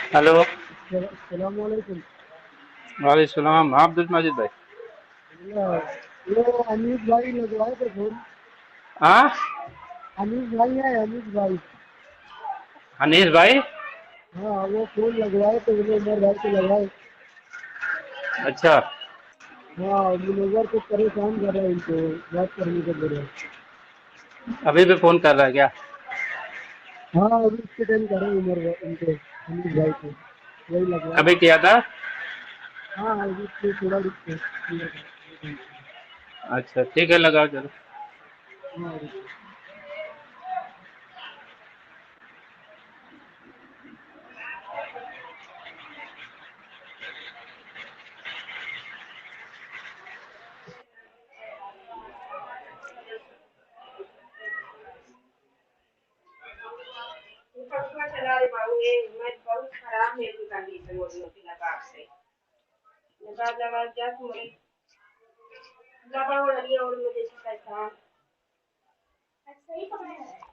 Hello. सलामकुम। वालेकुम सलाम। आप अब्दुल माजिद भाई? ये अमीर भाई लगवाए थे फोन। हाँ, अमीर भाई है, अमीर भाई। अनीस भाई। हाँ, वो फोन लगवाए थे, उन्हें उमर भाई को लगाए। अच्छा, हाँ, मुनव्वर को परेशान कर रहे हैं, उनको बात करने के लिए। अभी भी फोन कर रहा है क्या? हाँ, अभी इसके टाइम कर रहे हैं उमर भाई उनको, अमीर भाई को। वही लगवाए अभी थे। किया था? हाँ, अभी इसको थोड़ा रुक। अच्छा ठीक है, लगाओ चलो। हाँ, पंखा चला रही बाबू, ये मैं बहुत खराब है की कंडीशन हो रही होती नकाब से। नकाब लगा क्या तुम्हें दबा हो रही है और मुझे कैसा सही पकड़ा है।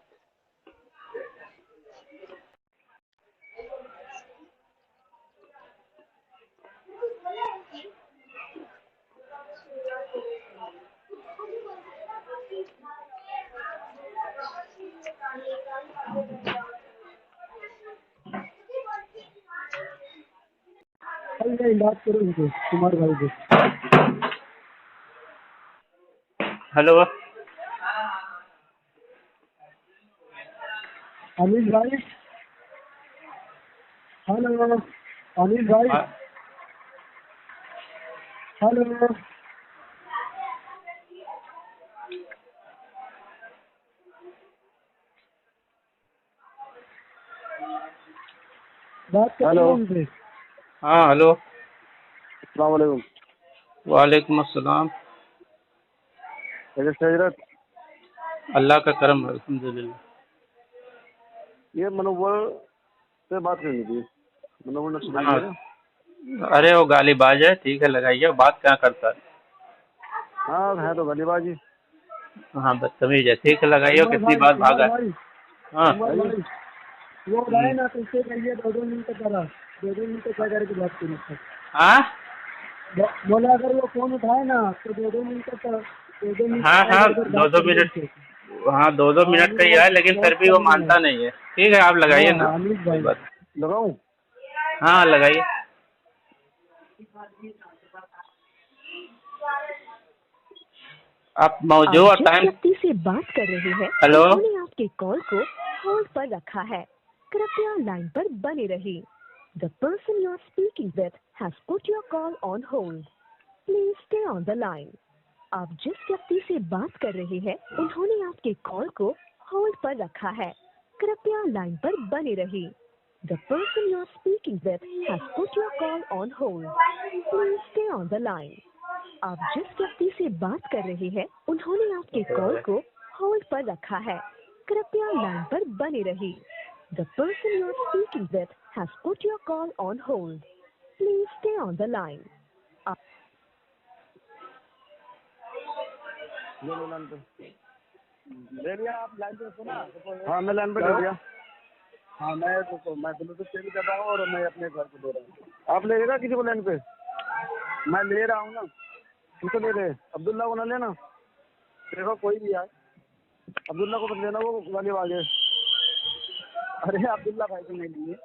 कल मैं बात करूँ उनको, कुमार भाई को। हेलो। अमीर भाई, हेलो। अमीर भाई, हाँ, हेलो। बात कर हेलो। रहा उनसे। हाँ, हेलो। अस्सलाम वालेकुम। वालेकुम अस्सलाम। कैसे हजरत? अल्लाह का करम है, अल्हम्दुलिल्लाह। ये मनोवर से बात करनी थी। मनोवर नक्शबंदी हाँ, है ना? अरे वो गालीबाज है, ठीक है लगाइए। बात क्या करता है? हाँ, है तो गलीबाजी। हाँ, बदतमीज है। ठीक है लगाइए। उमर कितनी भाई, बार उमर भागा है? भाई, हाँ। उमर है जी। भाई। वो हम्म। रहे ना, तो उससे कहिए 2-2 मिनट करा। 2-2 मिनट क्या करके बात करें उससे। हाँ, बोला अगर वो फोन उठाए ना तो 2-2 मिनट तक, 2-2 मिनट हाँ, तक हाँ। इधर उधर दो बात दो करिए मिनट उससे। हाँ, दो दो हाँ, मिनट वो का ही है, लेकिन फिर बहुत भी वो कम है। मानता नहीं है। ठीक है, आप लगाइए हाँ ना। हाँ, अमित कोई भाई। बात। लगाऊं? हाँ, लगाइए। आप आप मौजूद जिस टाइम। व्यक्ति से बात कर रहे हैं हेलो। उन्होंने आपके कॉल को होल्ड पर रखा है। कृपया लाइन पर बने रहिए। The person you are speaking with has put your call on hold. Please stay on the line. आप जिस व्यक्ति से बात कर रहे हैं उन्होंने आपके कॉल को होल्ड पर रखा है। कृपया लाइन पर बने रहिए। The person you are speaking with has put your call on hold. Please stay on the line. आप जिस व्यक्ति से बात कर रहे हैं उन्होंने आपके कॉल को होल्ड पर रखा है। कृपया लाइन पर बने रहिए। The person you are speaking with has put your call on hold. Please stay on the line. ले लो लाइन पे। ले लिया आप लाइन पे रखो ना। हाँ, मैं लाइन पे कर दिया। हाँ, मैं ब्लूटूथ से भी कर रहा हूँ और मैं अपने घर को दे रहा हूँ। आप ले लेना किसी को लाइन पे? मैं ले रहा हूँ ना। किसको ले रहे? अब्दुल्ला को ना लेना। देखो कोई भी यार, अब्दुल्ला को मत लेना, वो गलीबाज है। अरे अब्दुल्ला भाई को नहीं लिए।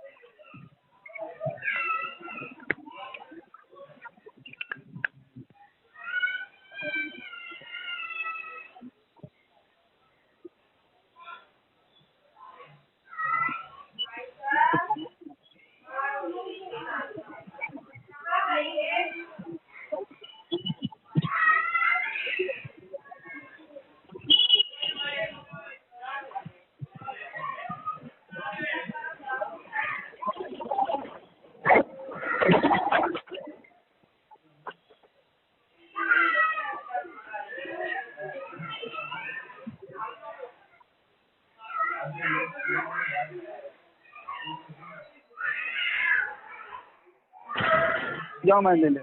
जाओ, मैं ले ले।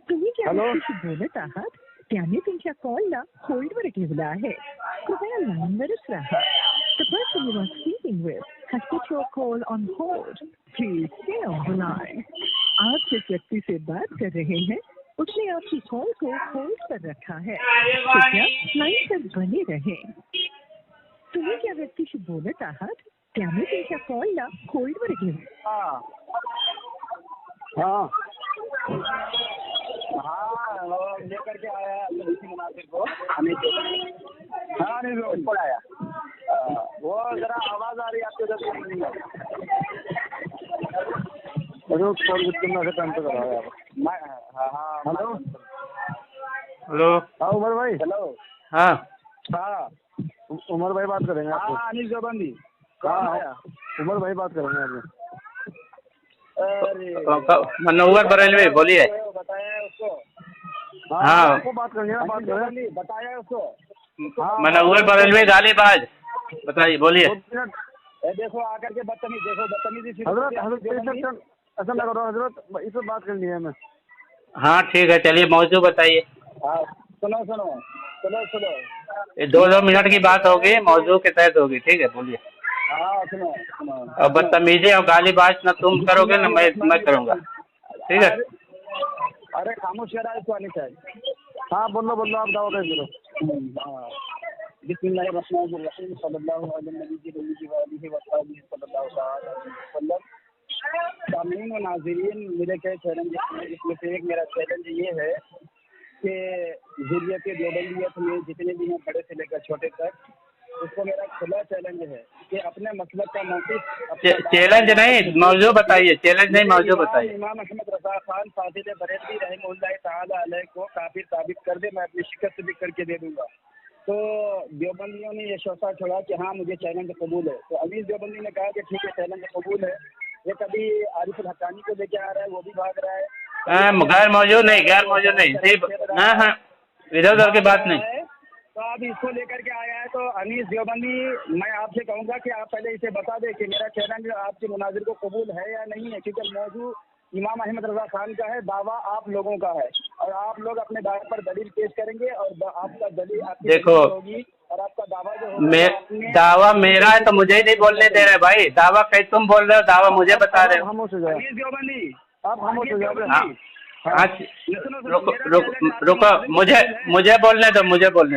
तुम्ही ज्या हॅलो. व्यक्तीशी बोलत आहात त्याने तुमच्या कॉलला होल्डवर ठेवलं आहे. कृपया लाईनवरच राहा. The person you are speaking with has put your call on hold. Please stay on the line. आप जिस व्यक्ति से बात कर रहे हैं उसने आपकी कॉल को होल्ड पर रखा है. कृपया लाइन पर बने रहें. तुम्ही ज्या व्यक्तीशी बोलत आहात त्याने तुमच्या कॉलला होल्डवर घेऊन. हाँ हाँ हाँ वो लेकर के आया है मुनासिर को हाँ नहीं वो ऊपर आया वो जरा आवाज आ रही है आपके उधर से काम तो कराया हाँ हेलो हेलो हाँ उमर भाई हेलो हाँ हाँ उमर भाई बात करेंगे हाँ अनिल जोबंदी हाँ उमर भाई बात करेंगे आपसे मनोहर बरेलवी बोलिए. बताया उसको हाँ आपको बात करनी है बात करें बताया उसको मनोहर बरेलवी गालीबाज. बताइए बोलिए. देखो आकर के बदतमीजी हजरत ऐसा ना करो हजरत इस पर बात करनी है हमें. हाँ ठीक है चलिए मौजू बताइए. हाँ सुनो सुनो सुनो सुनो ये 2 मिनट की बात होगी मौजू के तहत होगी. ठीक है बोलिए. हाँ सुनो सुनो और बदतमीजी और गालीबाज ना तुम करोगे ना मैं करूँगा. ठीक है. अरे खामोश करा इसको आने चाहिए. हाँ बोलो आप दावा कर दो. हाँ बिस्मिल्लाहिर्रहमानिर्रहीम सल्लल्लाहु अलैहि वसल्लम. सामीन व नाज़रीन मेरे कई चैलेंज इसमें से एक मेरा चैलेंज ये है कि ज़ुर्रियत देवबंदियत में जितने भी हैं बड़े से लेकर छोटे तक उसको मेरा खुला चैलेंज है कि अपने मसलक का मौक़िफ़ चैलेंज नहीं मौजू बताइए. चैलेंज नहीं मौजू बताइए. इमाम अहमद रज़ा खान फाज़िल बरेलवी रहमतुल्लाह तआला अलैह को काफिर साबित कर दे मैं अपनी शिकस्त भी करके दे दूंगा. तो देवबंदियों ने ये शोषा छोड़ा कि हाँ मुझे चैलेंज कबूल है. तो अमीर देवबंदी ने कहा कि ठीक है चैलेंज कबूल है. ये कभी आरिफ हक्कानी को लेके आ रहा है वो भी भाग रहा है. गैर मौजूद नहीं सिर्फ हाँ इधर उधर की बात नहीं. तो अब इसको लेकर के आया है. तो अनीस देवबंदी मैं आपसे कहूँगा कि आप पहले इसे बता दें कि मेरा चैलेंज आपके मुनाजिर को कबूल है या नहीं है. क्योंकि मौजू इमाम अहमद रज़ा खान का है दावा आप लोगों का है और आप लोग अपने दावे पर दलील पेश करेंगे और आपका दलील आपकी देखो होगी और आपका दावा जो होगा दावा मेरा है तो मुझे ही नहीं बोलने दे रहे भाई. दावा कैसे तुम बोल रहे हो दावा मुझे बता रहे हो. अनीस देवबंदी आप खामोश हो जाओ. हाँ रुको मुझे बोलने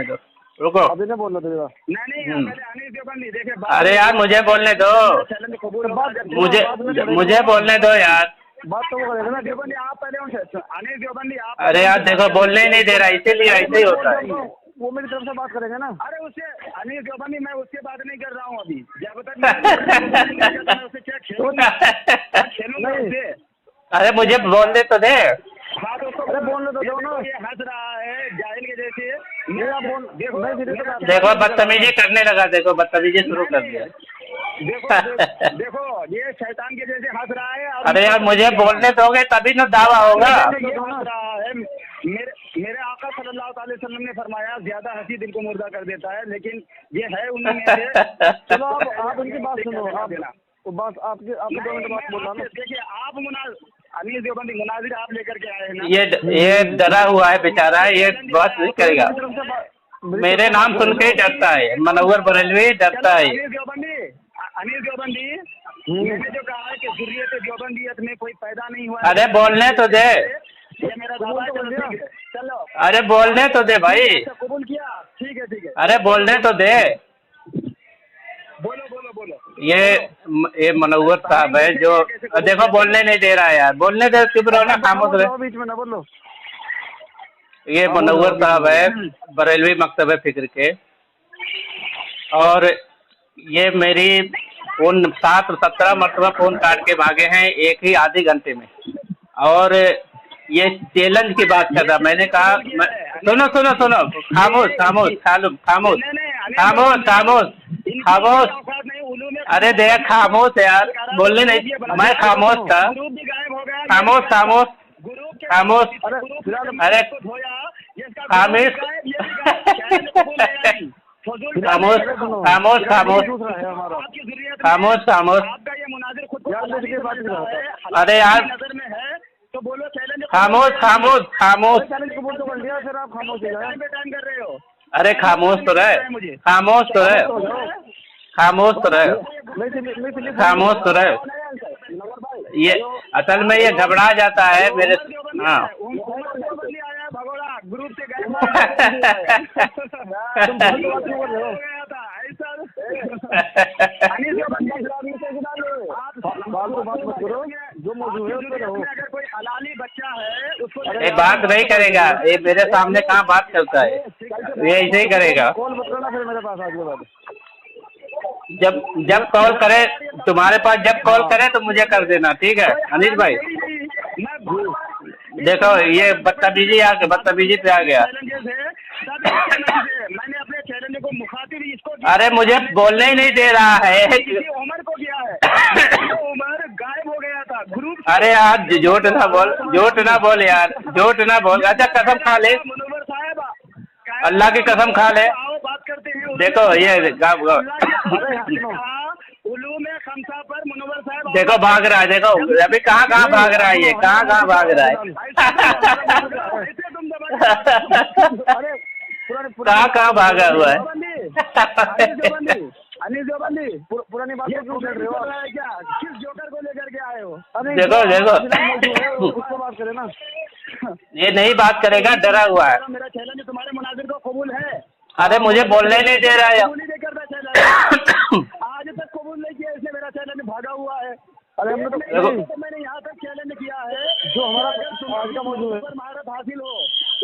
दो. रुको अभी नहीं बोलना तो नहीं अनीस देवबंदी देखे. अरे यार मुझे बोलने दो. मुझे बोलने दो यार. बात तो वो करेगा ना देवबंदी आप पहले उनसे अनिल देवबंदी आप. अरे यार देखो बोलने ही नहीं दे रहा इसीलिए ऐसे ही होता है. वो मेरी तरफ से बात करेंगे ना. अरे उससे अनिल देवबंदी मैं उससे बात नहीं कर रहा हूँ अभी. जब तक अरे मुझे बोलने तो दे. अरे बोलने तो दो ना. ये हंस रहा है जाहिल के जैसे. देखो बदतमीजी करने लगा. देखो बदतमीजी शुरू कर दिया. देखो ये शैतान के जैसे हंस रहा है. अरे यार मुझे बोलने दोगे तभी ना दावा होगा. मेरे आका सल्लल्लाहु अलैहि वसल्लम ने फरमाया ज्यादा हंसी दिल को मुर्दा कर देता है. लेकिन ये है उन्हीं में से. चलो आप उनकी बात सुनो. आप तो बस आपके 2 मिनट बात बोल रहा हूँ. देखिए आप अनिल देवबंदी मुनाजिर आप लेकर के आए हैं ना. ये डरा हुआ है बेचारा. ये बात नहीं करेगा. मेरे नाम सुन के ही डरता है. मनोहर बरेलवी डरता है. अनिल देवबंदी मैंने जो कहा है कि ज़ुर्रियत देवबंदियत में कोई पैदा नहीं हुआ. अरे बोलने तो दे. ये मेरा दावा है. चलो अरे बोलने तो दे भाई. कबूल किया. ठीक है. अरे बोलने तो दे. बोलो. ये मनोहर साहब है जो देखो बोलने नहीं दे रहा है यार. बोलने दे. चुप रहो ना खामोश रहो. बीच में ना बोलो. ये मनोहर साहब है बरेलवी मकतब फिक्र के. और ये मेरी फोन 17 मरतबा फोन काट के भागे हैं एक ही आधे घंटे में. और ये चैलेंज की बात कर रहा. मैंने कहा सुनो खामोश. अरे देख खामोश यार. बोलने नहीं. मैं खामोश था. खामोश. अरे खामोश. अरे यार तो बोलो चैलेंज. खामोश. चैलेंज कबूल तो कर लिया. फिर आप खामोश हो जाए. टाइम कर रहे हो. अरे खामोश तो रहे. खामोश तो रहे, खामोश तो रहे। नंबर भाई ये असल में ये घबरा जाता है मेरे। हाँ भगोड़ा ग्रुप से गए जो मौजूद है अगर कोई हलाली बच्चा है उसको ये बात नहीं करेगा, ये मेरे सामने कहाँ बात करता है, ये ऐसे ही करेगा। कॉल मत करना फिर मेरे पास आगे बाद जब जब कॉल करे तुम्हारे पास, जब कॉल करे तो मुझे कर देना, ठीक है अनिल भाई। देखो ये बदतमीजी पे आ गया। मैंने अपने चैलेंज को मुखातिब इसको अरे मुझे बोलने ही नहीं दे रहा है। उमर को किया है। उमर गायब हो गया था ग्रुप। अरे यार झूठ ना बोल, झूठ ना बोल यार, झूठ ना बोल। अच्छा कसम खा ले, मनोवर साहब अल्लाह की कसम खा ले। आओ बात करते हैं। देखो ये उलूम खमसा पर मनोवर साहब देखो भाग रहा है, देखो अभी कहाँ भाग रहा है, ये कहाँ भाग रहा है। कहाँ भागा हुआ है। अनिल जोबंदी पुरानी बात को क्यों कर रहे हो क्या? किस जोकर को लेकर के आए हो? देखो उसको बात करें ना। ये नहीं बात करेगा, डरा हुआ है। मेरा चैलेंज तुम्हारे मुनाजिर को कबूल है। अरे मुझे बोलने नहीं दे रहा है। कबूल नहीं करता चैलेंज, आज तक कबूल नहीं किया इसने मेरा चैलेंज, भागा हुआ है। अरे हमने तो मैंने यहाँ तक चैलेंज किया है जो हमारा आज का मौजूद है, महारत हासिल हो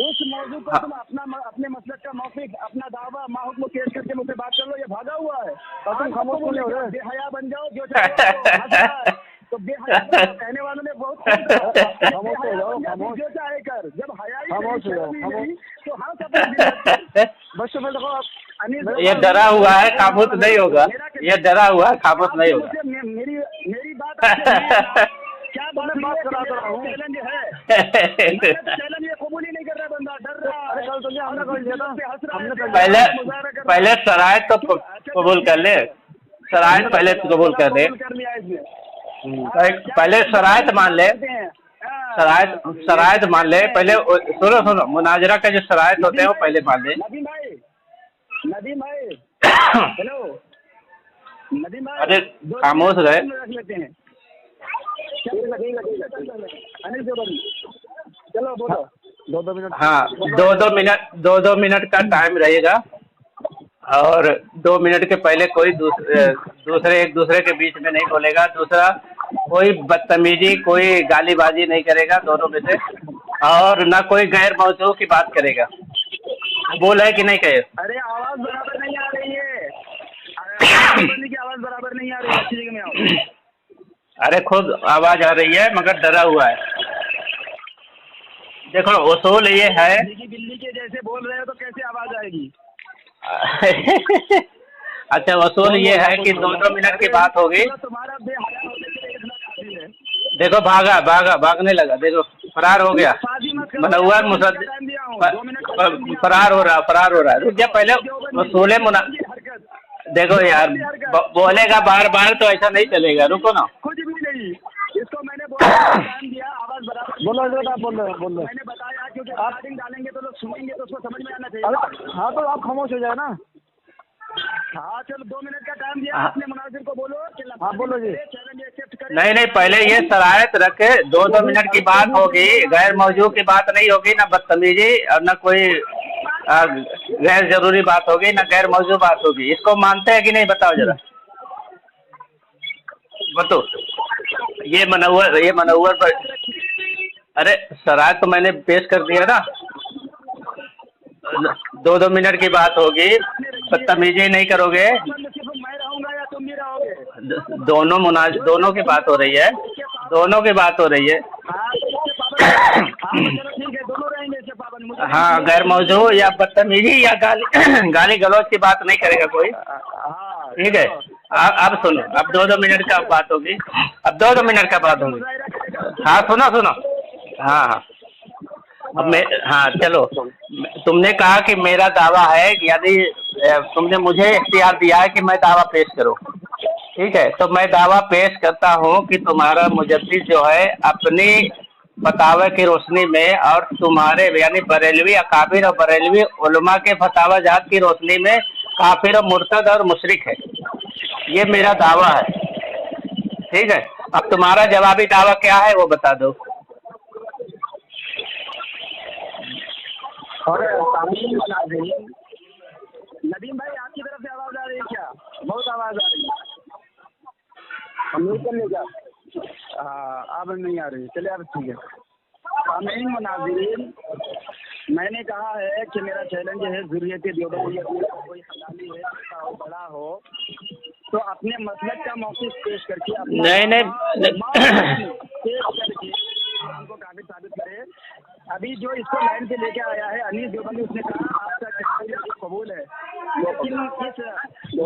उस मौजूद पर तुम अपने मसलक का मौक़िफ़, अपना दावा माहौल को पेश करके मुझसे बात कर लो। ये भागा हुआ है, तुम खामोश क्यों हो रहे? बेहया बन जाओ, जो चाहे तो बेहया कहने वालों ने बहुत खामोश हो जाओ, खामोश जो चाहे कर। जब हया खामोश हो जाओ तो हाँ सब बस तो देखो ये डरा हुआ है, खामोश नहीं होगा। ये डरा हुआ है, खामोश नहीं होगा। मेरी बात क्या बात करा रहा हूँ? चैलेंज है, चैलेंज ये कबूल ही नहीं कर रहा बंदा, डर रहा है। कल तो हमने कर दिया था। पहले शराइत तो कबूल कर ले, शराइत पहले कबूल कर दे, पहले शराइत मान ले, शराइत मान ले पहले। सुनो मुनाजरा का जो शराइत होते हैं वो पहले मान ले। नदीम भाई हेलो नदीम भाई, अरे खामोश रहे। रख लेते हैं। अनिल जोबंदी चलो बोलो 2 मिनट। हाँ 2 मिनट का टाइम रहेगा और 2 मिनट के पहले कोई दूसरे एक दूसरे के बीच में नहीं बोलेगा। दूसरा कोई बदतमीजी, कोई गालीबाजी नहीं करेगा दोनों में से, और ना कोई गैर मौजू की बात करेगा। बोल है कि नहीं कहे? अरे आवाज बराबर नहीं आ रही है, की आवाज बराबर नहीं आ रही है, अच्छी जगह में आओ। अरे खुद आवाज आ रही है मगर डरा हुआ है। देखो उसूल ये है, बिल्ली के जैसे बोल रहे हो तो कैसे आवाज आएगी? अच्छा उसूल ये है कि 2 मिनट की बात होगी। तुम्हारा बेहया होने के लिए इतना काफी है। देखो भागने लगा, देखो फरार हो गया। मनव्वर मुसद्दिक फरार हो रहा है। रुक जा पहले उसूल देखो यार, बोलेगा बार बार तो ऐसा नहीं चलेगा, रुको ना। कुछ भी नहीं, इसको मैंने टाइम दिया, आवाज बराबर बोल रहे मैंने बताया क्योंकि रिकॉर्डिंग डालेंगे तो लोग सुनेंगे तो उसको समझ में आना चाहिए। हाँ तो आप खामोश हो जाए ना। हाँ चलो 2 मिनट का टाइम दिया आपने, मुनाजिर को बोलो। हाँ बोलो जी। चैलेंज एक्सेप्ट करें। नहीं पहले ये शरायत रखे, 2 मिनट की बात होगी, गैर मौजू की बात नहीं होगी, ना बदतमीजी और ना कोई गैर जरूरी बात होगी, ना गैर मौजू बात होगी। इसको मानते हैं कि नहीं बताओ जरा, बताओ। ये मनव्वर पर, अरे शरायत तो मैंने पेश कर दिया ना। 2 मिनट की बात होगी, बदतमीजी नहीं करोगे। मैं रहूंगा या तुम भी रहोगे? दोनों की बात हो रही है, दोनों की बात हो रही है। हाँ गैर मौजू या बदतमीजी या गाली गलौज की बात नहीं करेगा कोई, ठीक है। अब सुनो, अब 2 मिनट का बात होगी, अब 2 मिनट का बात होगी। हाँ सुनो। हाँ हाँ चलो। तुमने कहा कि मेरा दावा है, यानी तुमने मुझे इख्तियार दिया है कि मैं दावा पेश करूं, ठीक है। तो मैं दावा पेश करता हूं कि तुम्हारा मुजद्दिद जो है अपनी फतावा की रोशनी में और तुम्हारे यानी बरेलवी अकाबिर और बरेलवी उलमा के फतावा जात की रोशनी में काफिर और मुर्तद और मुशरिक है। ये मेरा दावा है, ठीक है। अब तुम्हारा जवाबी दावा क्या है वो बता दो। और नदीम भाई आपकी तरफ से आवाज आ रही है क्या? बहुत आवाज आ रही है। हाँ अब नहीं आ रही, चलिए अब ठीक है। सामीन मुनाज़रीन, मैंने कहा है कि मेरा चैलेंज है ज़ुर्रियत देवबंदी कोई हलाली है हो बड़ा हो तो अपने मसलक का मौक़िफ़ पेश करके नहीं उनको काफी साबित करे। अभी जो इसको लाइन पे लेके आया है अनीस देवबंदी, उसने कहा आपका चैलेंज कबूल है, लेकिन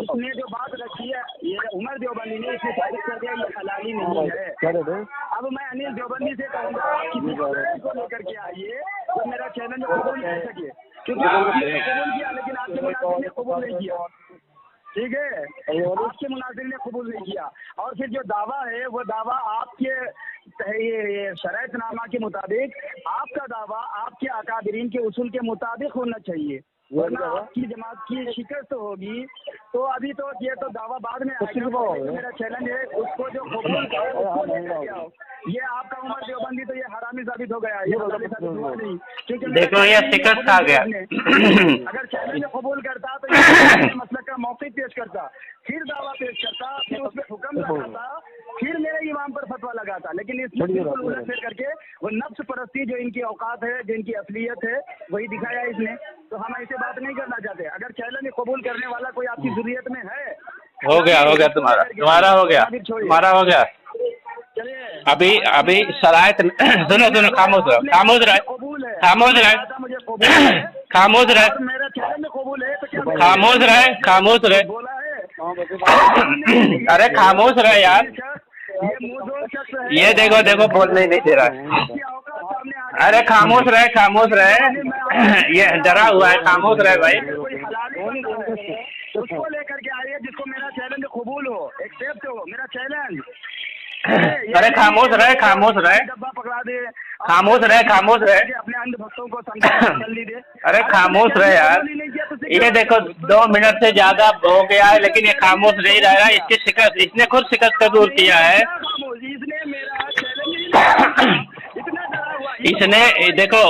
इसने जो बात रखी है ये उमर देवबंदी ने इसे साबित कर दिया ये हलाली नहीं है। अब मैं अनीस देवबंदी से कहूँगा किसी को लेकर के आइए तो मेरा चैलेंज कबूल कर सके, क्योंकि आपने कबूल किया लेकिन आपके मुनाज़िर ने कबूल नहीं किया, ठीक है। आपके मुनाज़िर ने कबूल नहीं किया और फिर जो दावा है वो दावा आपके ये शरअतनामा के मुताबिक, आपका दावा आपके अकाबिरीन के उसूल के मुताबिक होना चाहिए, वरना आपकी जमात की शिकस्त होगी। तो अभी तो ये तो दावा बाद में आएगा, मेरा चैलेंज है उसको जो कबूल करे उसको लेकर के आओ। ये आपका उमर देवबंदी तो ये हरामी साबित हो गया, ये हलाली साबित हुआ नहीं, क्योंकि देखो ये शिकस्त आ गया। अगर चैलेंज कबूल करता तो ये मसलक का मौक़िफ़ पेश करता, फिर दावा पेश करता, फिर उस पर हुक्म लगाता, फिर मेरे इमाम पर फतवा लगाता, लेकिन इसमें बिल्कुल उलट फेर करके वो नफ्स परस्ती जो इनकी औकात है, जो इनकी असलियत है, वही दिखाया इसने। तो हम ऐसे बात नहीं करना चाहते। अगर चैलेंज कबूल करने वाला कोई आपकी ज़ुर्रियत में है, हो गया तुम्हारा हो गया। अभी शरायत सुनो खामोश रहे मेरा चैलेंज कबूल है तो क्या खामोश रहे अरे खामोश रहे यार, ये देखो बोलने नहीं दे रहा है। अरे खामोश रहे ये डरा हुआ है, खामोश रहे भाई। उसको लेकर के आइए जिसको मेरा चैलेंज कबूल हो, एक्सेप्ट हो मेरा चैलेंज। अरे खामोश रहे डब्बा पकड़ा दे, खामोश रहे अपने अंध भक्तों को समझा दे। अरे खामोश रहे यार, ये देखो 2 मिनट से ज्यादा हो गया है लेकिन ये खामोश नहीं रह रहा। इसकी शिकस्त इसने खुद शिकस्त कबूल किया है। इसने देखो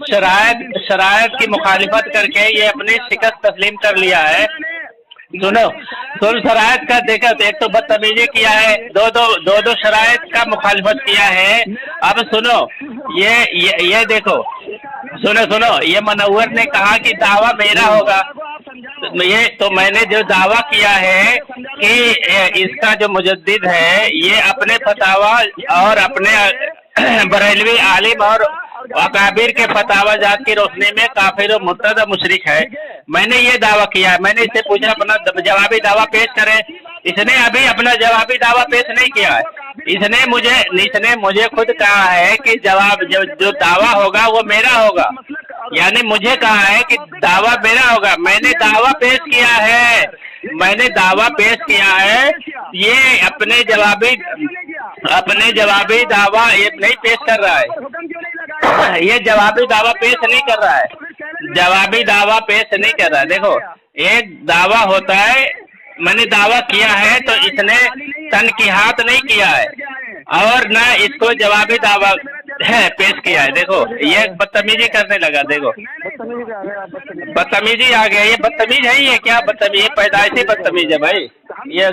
शरायत की मुखालिफत करके ये अपनी शिकस्त तस्लीम कर लिया है। सुन शरायत का देखा तो एक तो बदतमीजी किया है, दो शरायत का मुखालिफत किया है। अब सुनो ये देखो सुनो ये मनव्वर ने कहा कि दावा मेरा होगा, ये तो मैंने जो दावा किया है कि इसका जो मुजद्दिद है ये अपने फतावा और अपने बरेलवी आलिम और अकाबिर के फतावा जात की रोशनी में काफिर और मुर्तद और मुशरिक है। मैंने ये दावा किया है। मैंने इससे पूछा अपना जवाबी दावा पेश करें, इसने अभी अपना जवाबी दावा पेश नहीं किया है। इसने मुझे खुद कहा है कि जवाब जो दावा होगा वो मेरा होगा, यानी मुझे कहा है कि दावा मेरा होगा। मैंने दावा पेश किया है, ये अपने जवाबी दावा ये नहीं पेश कर रहा है, ये जवाबी दावा पेश नहीं कर रहा है, देखो एक दावा होता है, मैंने दावा किया है तो इसने तनकीहात नहीं किया है और न इसको जवाबी दावा पेश किया है। देखो ये बदतमीजी करने लगा, देखो बदतमीजी आ गया। ये बदतमीज है, ये क्या बदतमीज, ये पैदाइशी बदतमीज है भाई। ये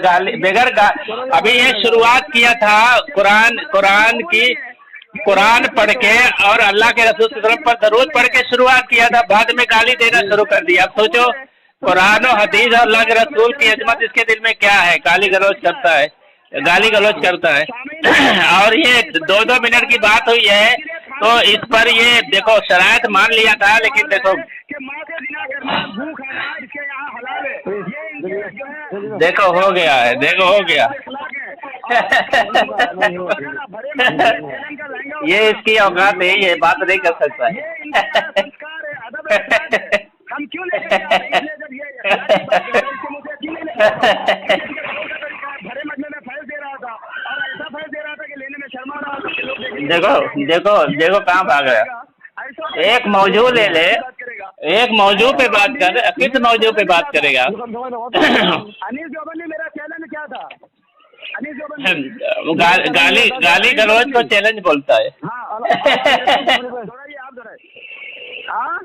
अभी ये शुरुआत किया था कुरान पढ़ के और अल्लाह के रसूल सल्लल्लाहु अलैहि वसल्लम पर दरूद पढ़ के शुरुआत किया था, बाद में गाली देना शुरू कर दिया। अब सोचो कुरान और हदीस और अल्लाह के रसूल की अजमत इसके दिल में क्या है, गाली गलौज करता है और ये 2-2 मिनट की बात हुई है तो इस पर ये देखो शरायत मान लिया था, लेकिन देखो हो गया। ये इसकी औकात है, ये बात नहीं कर सकता है। हम क्यों भरे मजमे में फैल दे रहा था और ऐसा फैल दे रहा था कि लेने में शर्मा रहा था। देखो कहाँ भाग गया। एक मौजू ले ले, एक मौजू पे बात कर, किस मौजू पे बात करेगा? अनीस देवबंदी मेरा चैलेंज क्या था? गाली गलौज को चैलेंज बोलता है। हाँ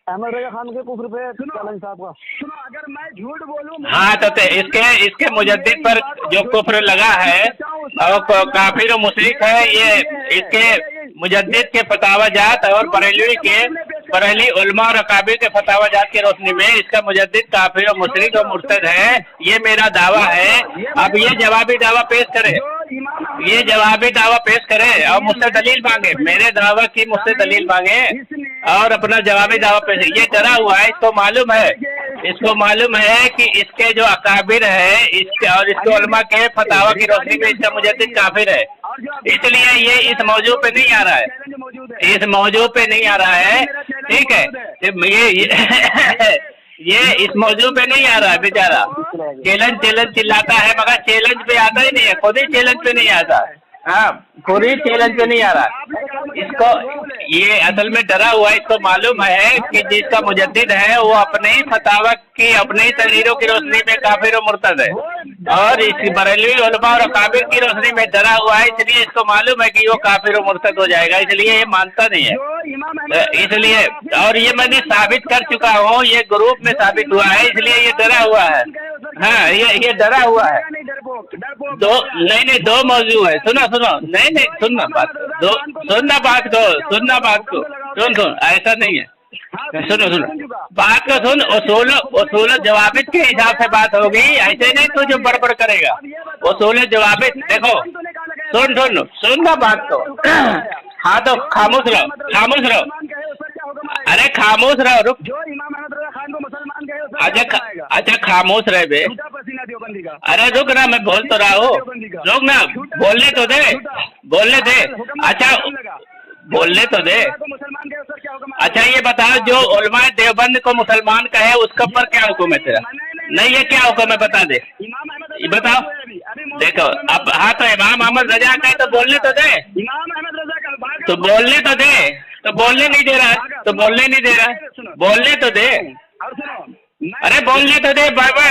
अहमद रजा खान के कुफ्र पे चैलेंज था आपका। सुनो, अगर मैं झूठ बोलूं। हाँ तो इसके मुजद्दिद पर जो कुफ्र लगा है और काफिर और मुशरिक है, ये इसके मुजद्दिद के फतावाजात और बरेलवी उलमा और अकाबिर के फतावाजात की रोशनी में इसका मुजद्दिद काफिर और मुशरिक और मुर्तद है, ये मेरा दावा है। अब ये जवाबी दावा पेश करे, ये जवाबी दावा पेश करे और मुझसे दलील मांगे, मेरे दावा की मुझसे दलील मांगे और अपना जवाबी दावा पेश। ये डरा हुआ है, इसको मालूम है कि इसके जो अकाबिर है इसके और इसके उलमा के फतावा की रोशनी में इसका मुजद्दिद काफिर है, इसलिए ये इस मौजू पे नहीं आ रहा है, इस मौजू पे नहीं आ रहा है। ठीक है, ये इस मौजू पे नहीं आ रहा है बेचारा, चैलेंज चिल्लाता है मगर चैलेंज पे आता ही नहीं है, खुद ही चैलेंज पे नहीं आता है। हाँ, खुद ही चैलेंज पे नहीं आ रहा। इसको ये असल में डरा हुआ है, इसको मालूम है कि जिसका मुजद्दिद है वो अपने ही फतावा की अपने ही तहरीरों की रोशनी में काफिर और मुर्तद है और इस बरेलवी उलमा और अकाबिर की रोशनी में डरा हुआ है, इसलिए इसको मालूम है कि वो काफिर और मुर्तद हो जाएगा, इसलिए ये मानता नहीं है। इसलिए और ये मैंने साबित कर चुका हूँ, ये ग्रुप में साबित हुआ है, इसलिए ये डरा हुआ है। हाँ, ये डरा हुआ है। दो मौजू है, सुनो नहीं सुनना बात को सुन ऐसा नहीं है, सुनो बात को सुन, उसूल जवाबित के हिसाब से बात होगी, ऐसे नहीं तू जो बड़बड़ करेगा। उसूल जवाबित देखो, सुन ना बात को। हाँ तो खामोश रहो, अरे खामोश रहो, रुक। अच्छा खामोश रहे बे, अरे रुक ना, मैं बोल तो रहा हूँ, रुक ना, बोलने तो दे। अच्छा बोलने तो दे। अच्छा ये बताओ, जो उलमाए देवबंद को मुसलमान कहे उसके ऊपर क्या हुक्म है तेरा? नहीं, ये क्या हुक्म है बता दे, ये बताओ। देखो अब, हाँ तो इमाम अहमद रजा कहे तो बोलने तो दे, तो बोलने तो दे, तो बोलने नहीं दे रहा है, तो बोलने नहीं दे रहा है, बोलने तो दे। अरे बोलने तो दे बाबा।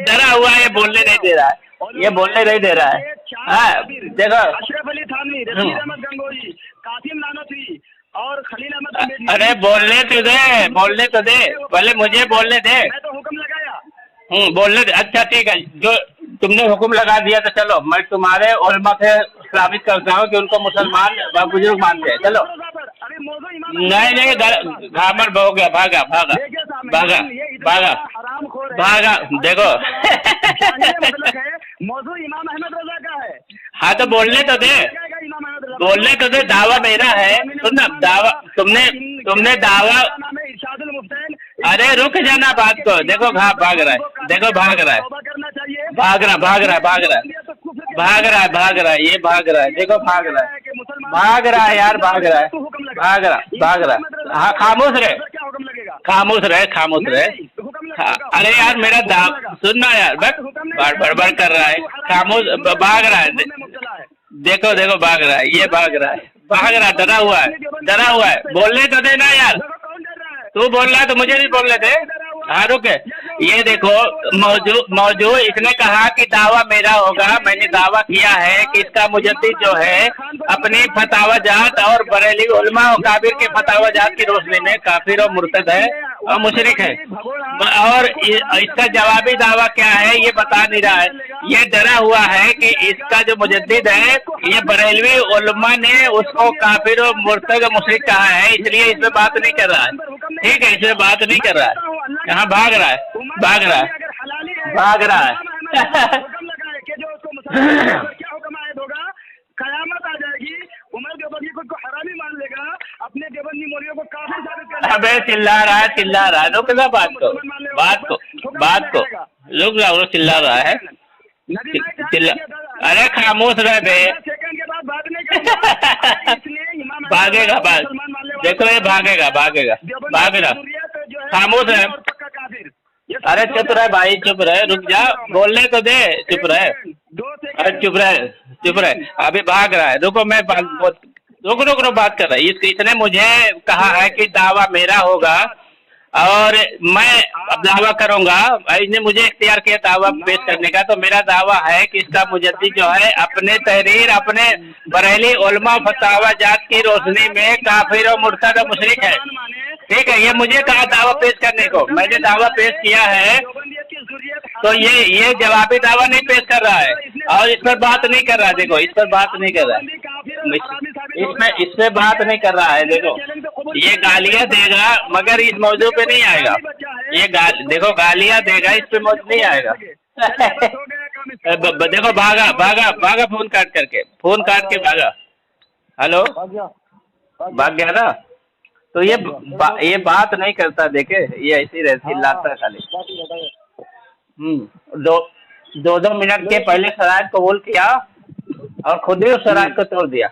डरा हुआ है, बोलने नहीं दे रहा है, ये बोलने नहीं दे रहा है। हाँ देखो, अशरफ अली थानवी, रशीद अहमद गंगोही, कासिम नानवी और खलील अहमद। अरे बोलने तो दे, पहले मुझे बोलने दे। मैं तो हुक्म लगाया। बोलने दे। अच्छा ठीक है, जो तुमने हुक्म लगा दिया तो चलो, मैं तुम्हारे उलमा से साबित करता हूँ कि उनको मुसलमान बुजुर्ग मानते हैं। चलो नहीं घामर हो गया, भागा। देखो मौजू इमाम अहमद रजा का है। हाँ तो बोलने तो दे, दावा मेरा है। सुन ना, दावा तुमने दावा। अरे रुक जाना बात को। देखो भाग रहा है, देखो भाग रहा है, ये भाग रहा है, देखो भाग रहा है यार, भाग रहा है। हाँ खामोश रहे। अरे यार मेरा सुनना यार, बड़बड़ कर रहा है, खामोश, भाग रहा है। देखो भाग रहा है, ये भाग रहा है, डरा हुआ है। बोलने तो देना यार, तू बोल रहा है तो मुझे नहीं बोलने दे। हाँ रुक, ये देखो मौजू इसने कहा कि दावा मेरा होगा। मैंने दावा किया है कि इसका मुजद्दिद जो है अपनी फतावाजात और बरेली उलमा और काबिर के फतावाजात की रोशनी में काफिर और मुर्तद है और मुशरिक है, और इसका जवाबी दावा क्या है ये बता नहीं रहा है। ये डरा हुआ है कि इसका जो मुजद्दिद है ये बरेलवी उलमा ने उसको काफिर और मुर्तद और मुशरिक कहा है, इसलिए इस पे बात नहीं कर रहा है। ठीक है, इसमें बात नहीं कर रहा है। यहाँ भाग रहा है। कयामत आ जाएगी, उमर देवबंदी को हरामी मान लेगा, अपने देवबंदी मौलवियों को काफिर साबित कर देगा। अबे चिल्ला रहा है, रुक ना बात को रुक जाओ, चिल्ला रहा है, अरे खामोश रहे बे। भागेगा, देखो ये भागेगा, खामोश है। अरे चुप रहे भाई, चुप रहे, रुक जा, बोलने तो दे, चुप रहे, अभी भाग रहा है। रुको, मैं रुक बात कर रहा है। इसने मुझे कहा है कि दावा मेरा होगा और मैं अब दावा करूंगा, इसने मुझे इख्तियार किया दावा पेश करने का, तो मेरा दावा है कि इसका मुजद्दिद जो है अपने तहरीर अपने बरेली उलमा फतावा जात की रोशनी में काफिर और मुर्तद और मुशरिक है। ठीक है, ये मुझे कहा दावा पेश करने को, मैंने दावा पेश किया है, तो ये जवाबी दावा नहीं पेश कर रहा है और इस पर बात नहीं कर रहा है। देखो इस पर बात नहीं कर रहा है, इस पे बात नहीं कर रहा है। देखो ये गालियां देगा मगर इस मौजू पे नहीं आएगा। ये देखो गालियां देगा, इस पे मौजू नहीं आएगा। देखो भागा भागा भागा, फोन काट के भागा। हेलो, भाग गया ना, तो ये बात नहीं करता। देखे ये ऐसी रहती, लाता खाली। दो मिनट के पहले शराइत कबूल किया और खुद ही उस शराइत को तोड़ दिया।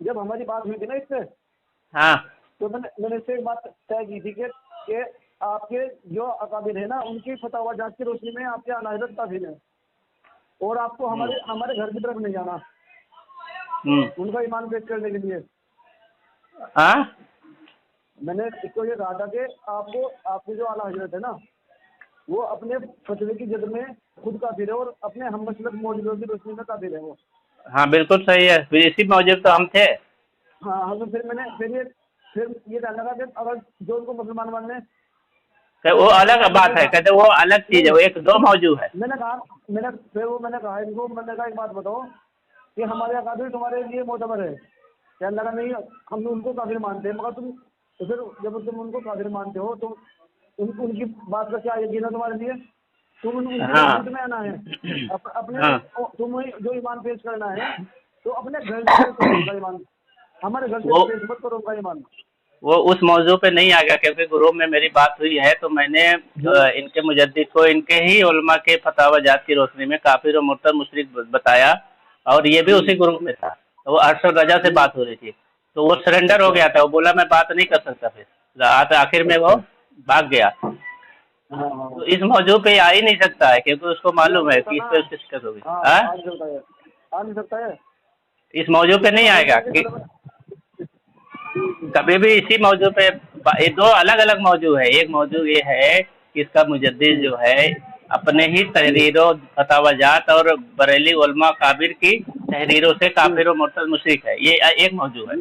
जब हमारी बात हुई थी ना इससे, हाँ, तो मैंने इससे एक बात तय की थी कि आपके जो अकाबिर है ना, उनकी फतवा जात की रोशनी में आपके अनाहिदत काफिल है और आपको हमारे घर की तरफ नहीं जाना उनका ईमान पेश करने के लिए। हाँ, मैंने इसको ये कहा था कि आपके जो आला हजरत है ना, वो अपने फतवे की जद में खुद काफिर है और अपने हम मसलक मौजूदों की रोशनी में काफिर है वो। हाँ बिल्कुल सही है, फिर इसी मौजूद तो हम थे। हाँ, तो फिर ये कहना था कि अगर जो उनको मुसलमान मानने, वो अलग बात है, कहते वो अलग चीज है, वो एक दो मौजू है। मैंने कहा इनको, मैंने कहा एक बात बताओ कि हमारे अकाबिर तुम्हारे लिए मोतबर है। क्या लगा नहीं, हम उनको काफिर मानते हैं, मगर तुम तो फिर जब तुम उनको काफिर मानते हो तो उनकी बात का क्या यकीन है तुम्हारे लिए? तुम उनकी मस्जिद में आना है, अपने तुम जो ईमान पेश करना है तो अपने घर से ईमान, हमारे घर से पेश मत करो उनका ईमान। वो उस मौजू पे नहीं आ गया, क्योंकि ग्रुप में मेरी बात हुई है तो मैंने इनके मुजद्दिद को इनके ही उलमा के फतावा जात की रोशनी में काफिर और मुर्तद मुशरिक बताया, और ये भी उसी ग्रुप में था। तो वो अरशद रजा से बात हो रही थी, तो वो सरेंडर हो गया था, वो बोला मैं बात नहीं कर सकता, फिर आखिर में वो भाग गया। तो इस मौजू पे आ ही नहीं सकता है, क्योंकि उसको मालूम है कि इस पे उसकी शिकस्त होगी। आ नहीं सकता है, इस मौजू पे नहीं आएगा कि कभी भी इसी मौजू पे। ये दो अलग अलग मौजू है। एक मौजू ये है कि इसका मुजद्दिद जो है अपने ही तहरीरों फतावा जात और बरेली उलमा काबिर की तहरीरों से काफिर और मुर्तद मुशरिक है, ये एक मौजू है।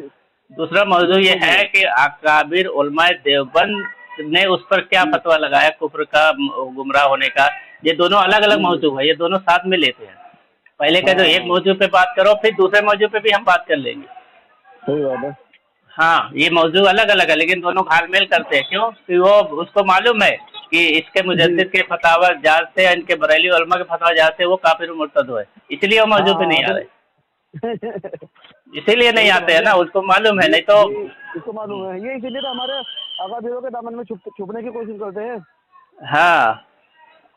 दूसरा मौजू ये है कि अकाबिर उलमा देवबंद ने उस पर क्या फतवा लगाया कुफ्र का, गुमराह होने का। ये दोनों अलग अलग मौजू है, ये दोनों साथ में लेते हैं। पहले कह दो एक मौजू पे बात करो, फिर दूसरे मौजू पे भी हम बात कर लेंगे। सही बात है। हाँ, ये मौजू अलग अलग है, लेकिन दोनों घालमेल करते हैं। क्यों? कि वो उसको मालूम है कि इसके मुजद्दिद के फतावा जात से, इनके बरेली उलमा के फतावा जात से वो काफिर मुर्तद हुए, इसलिए वो मौजू पे नहीं आ रहे। इसीलिए नहीं आते हैं ना, उसको मालूम है, नहीं तो उसको मालूम है। ये इसीलिए तो हमारे अकाबिरों के दामन में छुपने की कोशिश करते हैं। हाँ,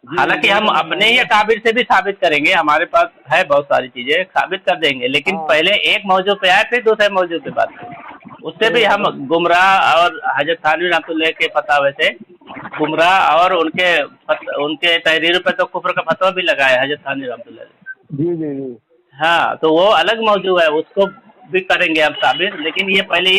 हालांकि हम अपने ही अकाबिर से भी साबित करेंगे, हमारे पास है बहुत सारी चीजें, साबित कर देंगे, लेकिन पहले एक मौजू पे आए फिर दूसरे मौजू पे बात करें। उससे भी हम गुमराह और हजरत थानवी रहमतुल्लाह के फतावे से गुमराह और उनके तहरीर पे तो कुफ्र का फतवा भी लगाया हजरत थानवी रहमतुल्लाह ने। जी। हाँ, तो वो अलग मौजू है, उसको भी करेंगे हम साबित, लेकिन ये पहले